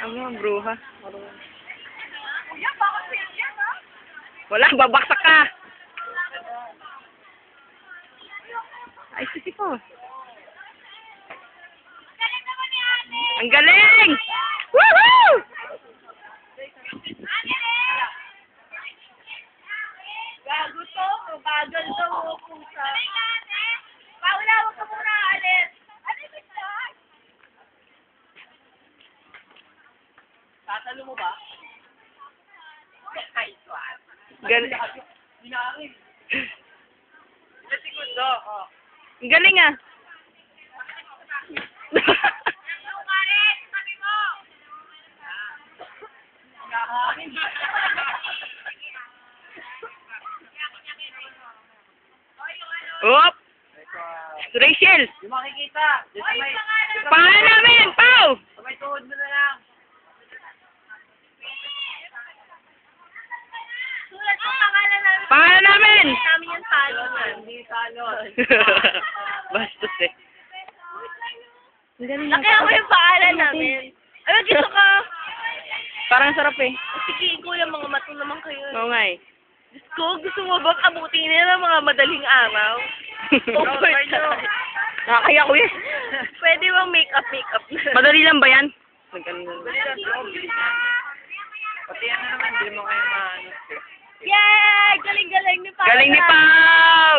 Ang mga bruha. Wala, babaksak ka. Ay, sisi ko. Ang galing! Woohoo! Gago to, bagal to, pusa. Paula, huwag ka muna alis. Ano yung start? Tatalo mo ba? Ay, swan. Galing. Hinangin. Sa segundo, oh. Ang galing ah. Oop! Rachel! Yung makikita. Pangalan namin! Pau! Sa may tuhod mo na lang. Sulat mo pangalan namin. Pangalan namin! Namin yung talon. Hindi talon. Bastos eh. Ang galing. Nakaya mo yung pangalan namin. Ano gusto ka? Parang sarap eh. Sige, kuya, mga mato naman kayo. Oo nga eh. Diyos ko, gusto mo bang abutin nila ng mga madaling araw? Nakakaya ko eh. Pwede bang make-up na? Madali lang ba yan? Magaling lang. Pati ano naman, hindi mo kayo maano. Yay! Galing-galing ni Pao. Galing ni Pau!